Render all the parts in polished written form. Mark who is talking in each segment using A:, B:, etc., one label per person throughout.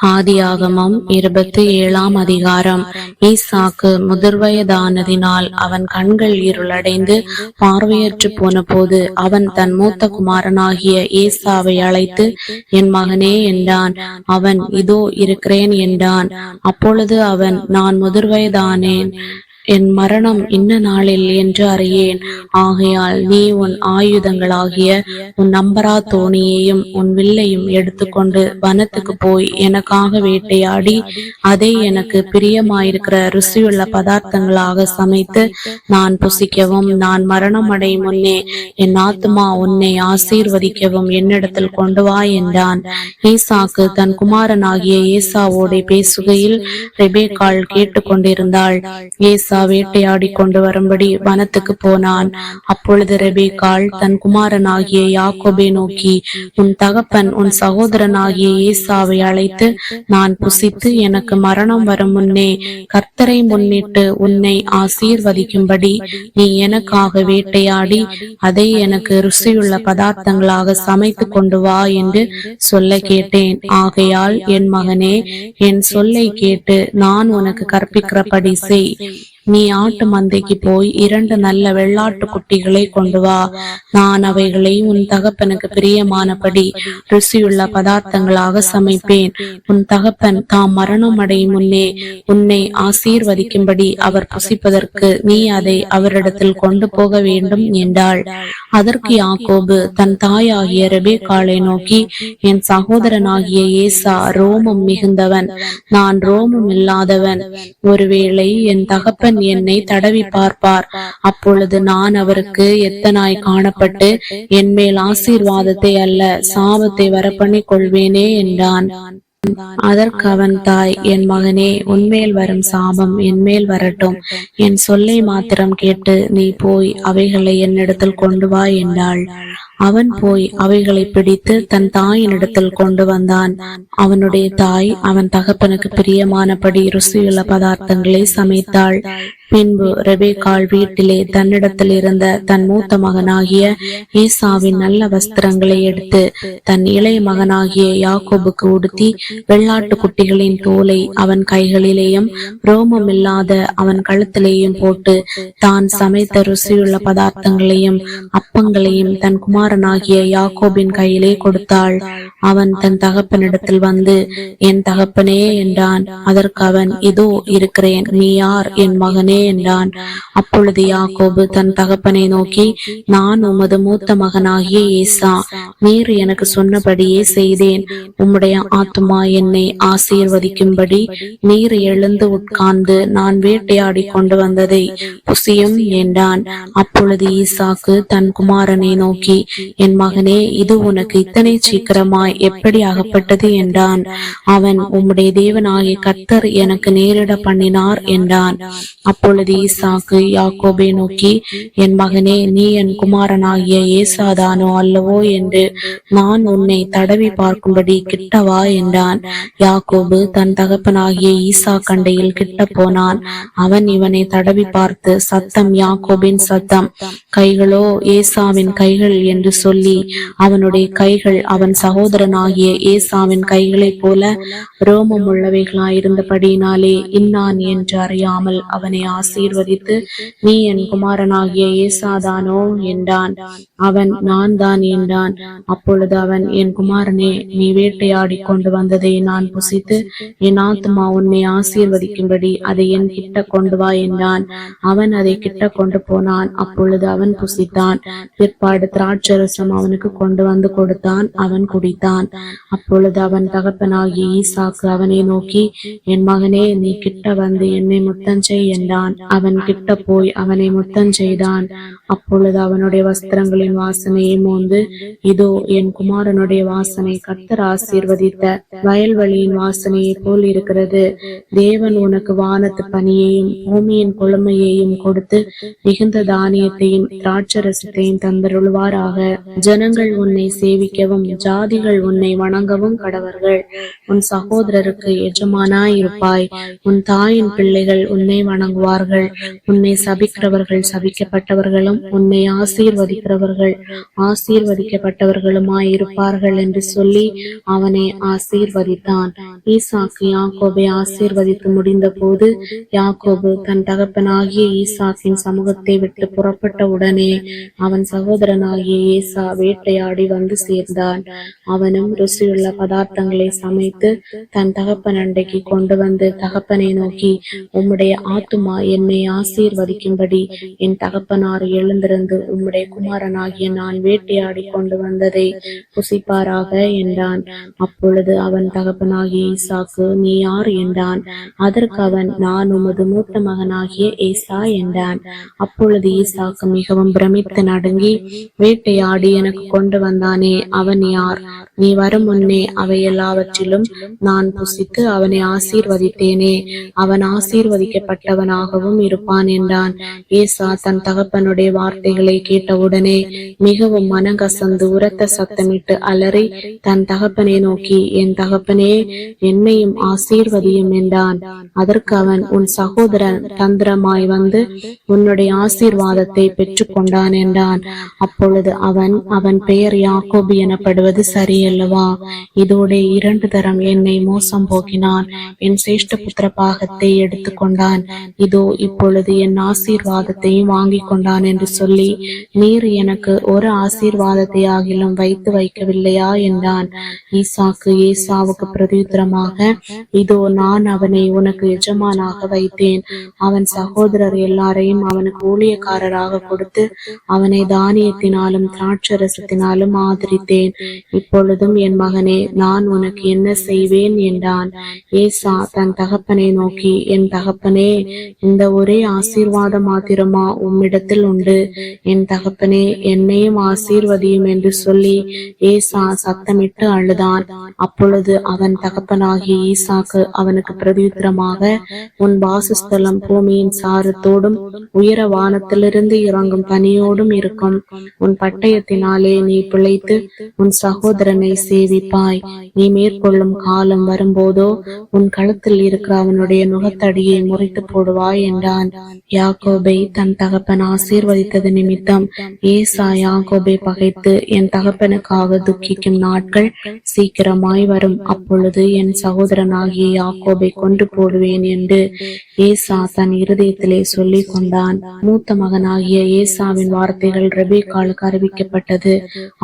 A: ஆதியாகமம் 27ஆம் அதிகாரம். ஈசாக்கு முதிர்வயதானதினால் அவன் கண்கள் இருளடைந்து பார்வையற்று போன போது அவன் தன் மூத்த குமாரனாகிய ஏசாவை அழைத்து, என் மகனே என்றான். அவன், இதோ இருக்கிறேன் என்றான். அப்பொழுது அவன், நான் முதிர்வயதானேன், என் மரணம் இன்ன நாளில் என்று அறியேன். ஆகையால் நீ உன் ஆயுதங்களாகிய உன் நம்பரா தோணியையும் உன் வில்லையும் எடுத்துக்கொண்டு வனத்துக்கு போய் எனக்காக வேட்டையாடி அதை எனக்கு பிரியமாயிருக்கிற ருசியுள்ள பதார்த்தங்களாக சமைத்து நான் புசிக்கவும், நான் மரணம் அடையும் முன்னே என் ஆத்துமா உன்னை ஆசீர்வதிக்கவும் என்னிடத்தில் கொண்டு வா என்றான். ஈசாக்கு தன் குமாரனாகிய ஏசாவோடு பேசுகையில் ரெபேக்காள் கேட்டுக்கொண்டிருந்தாள். ஏசா வேட்டையாடி கொண்டு வரும்படி வனத்துக்கு போனான். அப்பொழுது ரெபேக்காள் தன் குமாரனாகிய யாக்கோபை நோக்கி, உன் தகப்பன் உன் சகோதரனாகிய ஏசாவை அழைத்து, நான் புசித்து எனக்கு மரணம் வரும் முன்னே கர்த்தரை முன்னிட்டு உன்னை ஆசீர்வதிக்கும்படி நீ எனக்காக வேட்டையாடி அதை எனக்கு ருசியுள்ள பதார்த்தங்களாக சமைத்து கொண்டு வா என்று சொல்ல கேட்டேன். ஆகையால் என் மகனே, என் சொல்லை கேட்டு நான் உனக்கு கற்பிக்கிறபடி செய். நீ ஆட்டு மந்தைக்கு போய் 2 நல்ல வெள்ளாட்டு குட்டிகளை கொண்டு வா. நான் அவைகளை உன் தகப்பனுக்கு பிரியமானபடி ருசியுள்ள பதார்த்தங்களாக சமைப்பேன். உன் தகப்பன் தாம் மரணம் அடையும் முன்னே உன்னை ஆசீர்வதிக்கும்படி அவர் புசிப்பதற்கு நீ அதை அவரிடத்தில் கொண்டு போக வேண்டும் என்றாள். அதற்கு யாக்கோபு தன் தாயாகிய ரெபேக்காளை நோக்கி, என் சகோதரனாகிய ஏசா ரோமம் மிகுந்தவன், நான் ரோமம் இல்லாதவன். ஒருவேளை என் தகப்பன் என்னை தடவி பார்ப்பார். அப்பொழுது நான் அவருக்கு எத்தனாய் காணப்பட்டு என் மேல் ஆசீர்வாதத்தை அல்ல சாபத்தை வரப்பண்ணிக் கொள்வேனே என்றான். அதற்கு அவன் தாய், என் மகனே, உன்மேல் வரும் சாபம் என்மேல் வரட்டும். என் சொல்லை மாத்திரம் கேட்டு நீ போய் அவைகளை என்னிடத்தில் கொண்டு வா என்றாள். அவன் போய் அவைகளை பிடித்து தன் தாயினிடத்தில் கொண்டு வந்தான். அவனுடைய தாய் அவன் தகப்பனுக்கு பிரியமானபடி ருசியுள்ள பதார்த்தங்களை சமைத்தாள். பின்பு ரெபேக்காள் வீட்டிலே தன்னிடத்தில் இருந்த தன் மூத்த மகனாகிய ஏசாவின் நல்ல வஸ்திரங்களை எடுத்து தன் இளைய மகனாகிய யாக்கோபுக்கு உடுத்தி வெள்ளாட்டு குட்டிகளின் தோலை அவன் கைகளிலேயும் ரோமம் இல்லாத அவன் கழுத்திலேயும் போட்டு தான் சமைத்த ருசியுள்ள பதார்த்தங்களையும் அப்பங்களையும் தன் குமாரனாகிய யாக்கோபின் கையிலே கொடுத்தாள். அவன் தன் தகப்பனிடத்தில் வந்து, என் தகப்பனே என்றான். அதற்கு அவன், இதோ இருக்கிறேன், நீ யார் என் மகனே என்றான். அப்பொழுது யாக்கோபு தன் தகப்பனை நோக்கி, நான் உமது மூத்த மகனாகிய ஏசா, நீர் எனக்கு சொன்னபடியே செய்தேன். உம்முடைய ஆத்துமா என்னை ஆசீர்வதிக்கும்படி நீர் எழுந்து உட்கார்ந்து நான் வேட்டையாடி கொண்டு வந்ததை புசியும் என்றான். அப்பொழுது ஈசாக்கு தன் குமாரனை நோக்கி, என் மகனே, இது உனக்கு இத்தனை சீக்கிரமாய் எப்படி அகப்பட்டது என்றான். அவன், உம்முடைய தேவனாகிய கர்த்தர் எனக்கு நேரிட பண்ணினார் என்றான். அப்பொழுது ஈசாக்கு யாக்கோபை நோக்கி, என் மகனே, நீ என் குமாரனாகிய ஏசாதானோ அல்லவோ என்று நான் உன்னை தடவி பார்க்கும்படி கிட்டவா என்றான். யாக்கோபு தன் தகப்பனாகிய ஈசா கண்டையில் கிட்ட போனான். அவன் இவனை தடவி பார்த்து, சத்தம் யாக்கோபின் சத்தம், கைகளோ ஏசாவின் கைகள் என்று சொல்லி அவனுடைய கைகள் அவன் சகோதரனாகிய ஏசாவின் கைகளைப் போல ரோமம் உள்ளவைகளாயிருந்தபடியினாலே இன்னான் என்று அறியாமல் அவனை ஆசீர்வதித்து, நீ என் குமாரனாகிய ஏசாதானோ என்றான். அவன், நான் தான் என்றான். அப்பொழுது அவன், என் குமாரனே, நீ வேட்டையாடி கொண்டு வந்ததை நான் புசித்து என் ஆத்துமா உன்னை ஆசீர்வதிக்கும்படி அதை என் கிட்ட கொண்டு வா என்றான். அவன் அதை கிட்ட கொண்டு போனான். அப்பொழுது அவன் புசித்தான். பிற்பாடு திராட்சரசம் அவனுக்கு கொண்டு வந்து கொடுத்தான். அவன் குடித்தான். அப்பொழுது அவன் தகப்பனாகிய ஈசாக்கு அவனை நோக்கி, என் மகனே, நீ கிட்ட வந்து என்னை முத்தஞ்செய் என்றான். அவன் கிட்ட போய் அவனை முத்தஞ்செய்தான். அப்பொழுது அவனுடைய வஸ்திரங்களின் வாசனையை மோந்து, இதோ என் குமாரனுடைய வாசனை கர்த்தர் ஆசீர்வதித்த வயல்வெளியின் வாசனையை போல் இருக்கிறது. தேவன் உனக்கு வானத்து பனியையும் பூமியின் கொழுமையையும் கொடுத்து மிகுந்த தானியத்தையும் திராட்சரசத்தையும் தந்தருள்வாராக. ஜனங்கள் உன்னை சேவிக்கவும் ஜாதிகள் உன்னை வணங்கவும் கடவர்கள். உன் சகோதரருக்கு எஜமானாயிருப்பாய். உன் தாயின் பிள்ளைகள் உன்னை வணங்குவார். இருப்பார்கள். உன்னை சபிக்கிறவர்கள் சபிக்கப்பட்டவர்களும் உன்னை ஆசீர்வதிக்கிறவர்கள் ஆசீர்வதிக்கப்பட்டவர்களுமாய் இருப்பார்கள் என்று சொல்லி அவனை ஆசீர்வதித்தான். ஈசாக்கு யாக்கோபை ஆசீர்வதித்து முடிந்த போது யாக்கோபு தன் தகப்பனாகிய ஈசாக்கின் சமூகத்தை விட்டு புறப்பட்ட உடனே அவன் சகோதரனாகிய ஏசா வேட்டையாடி வந்து சேர்ந்தான். அவனும் ருசியுள்ள பதார்த்தங்களை சமைத்து தன் தகப்பன் அண்டைக்கு கொண்டு வந்து தகப்பனை நோக்கி, உம்முடைய ஆத்துமா என்னை ஆசீர்வதிக்கும்படி என் தகப்பனார் எழுந்திருந்து உம்முடைய குமாரனாகிய நான் வேட்டையாடி கொண்டு வந்ததை புசிப்பாராக என்றான். அப்பொழுது அவன் தகப்பனாகிய ஈசாக்கு, நீ யார் என்றான். அதற்கு அவன், நான் உமது மூத்த மகனாகிய ஏசா என்றான். அப்பொழுது ஈசாக்கு மிகவும் பிரமித்து நடுங்கி, வேட்டையாடி எனக்கு கொண்டு வந்தானே, அவன் யார்? நீ வரும் முன்னே அவை எல்லாவற்றிலும் நான் புசித்து அவனை ஆசீர்வதித்தேனே, அவன் ஆசீர்வதிக்கப்பட்டவனாகவும் இருப்பான் என்றான். ஏசா தன் தகப்பனுடைய வார்த்தைகளை கேட்டவுடனே மிகவும் மனங்கசந்து உரத்த சத்தமிட்டு அலறி தன் தகப்பனை நோக்கி, என் தகப்பனே, என்னையும் ஆசீர்வதியும் என்றான். அதற்கு அவன், உன் சகோதரன் தந்திரமாய் வந்து உன்னுடைய ஆசீர்வாதத்தை பெற்றுக் கொண்டான் என்றான். அப்பொழுது அவன் பெயர் யாக்கோபு எனப்படுவது சரியல்லவா? இதோட 2 தரம் என்னை மோசம் போக்கினான், என் சிரேஷ்ட புத்திர பாகத்தை எடுத்துக்கொண்டான், இதோ இப்பொழுது என் ஆசீர்வாதத்தையும் வாங்கி கொண்டான் என்று சொல்லி, நீர் எனக்கு ஒரு ஆசீர்வாதத்தை ஆகிலும் வைத்து வைக்கவில்லையா என்றான். ஈசாக்கு ஏசாவுக்கு பிரதியுத்தரமாக, இதோ நான் அவனை உனக்கு எஜமானாக வைத்தேன், அவன் சகோதரர் எல்லாரையும் அவனுக்கு ஊழியக்காரராக கொடுத்து அவனை தானியத்தினாலும் திராட்சரசத்தினாலும் ஆதரித்தேன். இப்பொழுதும் என் மகனே, நான் உனக்கு என்ன செய்வேன் என்றான். ஏசா தன் தகப்பனை நோக்கி, என் தகப்பனே, இந்த ஒரே ஆசீர்வாதம் மாத்திரமா உம்மிடத்தில் உண்டு? என் தகப்பனே, என்னையும் ஆசீர்வதியும் என்று சொல்லி ஏசா சத்தமிட்டு அழுதான். அப்பொழுது அவன் தகப்பனாகிய ஈசாக்கு அவனுக்கு பிரதியுத்தரமாக, உன் வாசஸ்தலம் பூமியின் சாரத்தோடும் உயர வானத்திலிருந்து இறங்கும் பனியோடும் இருக்கும். உன் பட்டயத்தினாலே நீ பிழைத்து உன் சகோதரனை சேவிப்பாய். நீ மேற்கொள்ளும் காலம் வரும்போதோ உன் கழுத்தில் இருக்கிற அவனுடைய நுகத்தடியை முறித்து போடுவாய் என்றான். யாக்கோபை தன் தகப்பன் ஆசீர்வதித்தது நிமித்தம் ஏசா யாக்கோபை பகைத்து, என் தகப்பனுக்காக துக்கிக்கும் நாட்கள் சீக்கிரமாய் வரும், அப்பொழுது என் சகோதரனாகிய யாக்கோபை கொண்டு போடுவேன் என்று ஏசா தன் இருதயத்திலே சொல்லிக் கொண்டான். மூத்த மகனாகிய ஏசாவின் வார்த்தைகள் ரெபேக்காளுக்கு அறிவிக்கப்பட்டது.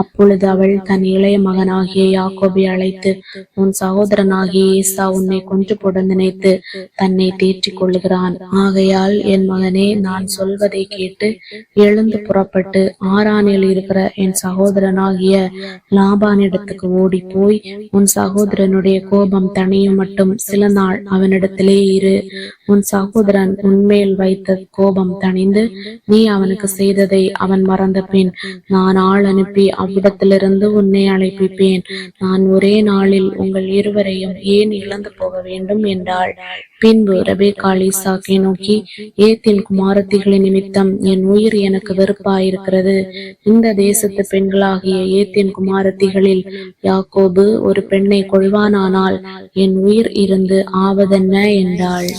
A: அப்பொழுது அவள் தன் இளைய மகனாகிய யாக்கோபை அழைத்து, உன் சகோதரனாகிய ஏசா உன்னை கொன்று போட நினைத்து தன்னை தேற்றிக் கொள்ளுகிறான். ஆகையால் என் மகனே, நான் சொல்வதை கேட்டு எழுந்து புறப்பட்டு ஆரானில் இருக்கிற என் சகோதரனாகிய லாபானிடத்துக்கு ஓடி போய் உன் சகோதரனுடைய கோபம் தணியும் மட்டும் சில நாள் அவனிடத்திலே இரு. உன் சகோதரன் உன்மேல் வைத்த கோபம் தணிந்து நீ அவனுக்கு செய்ததை அவன் மறந்த பின் நான் ஆள் அனுப்பி அவ்விடத்திலிருந்து உன்னை அழைப்பிப்பேன். நான் ஒரே நாளில் உங்கள் இருவரையும் ஏன் இழந்து போக வேண்டும் என்றாள். பின்பு ரெபேக்காள் ஈசாக்கை நோக்கி, ஏத்தின் குமாரத்திகளின் நிமித்தம் என் உயிர் எனக்கு வெறுப்பாயிருக்கிறது. இந்த தேசத்து பெண்களாகிய ஏத்தின் குமாரத்திகளில் யாக்கோபு ஒரு பெண்ணை கொள்வானானால் என் உயிர் இருந்து ஆவதென்ன என்றாள்.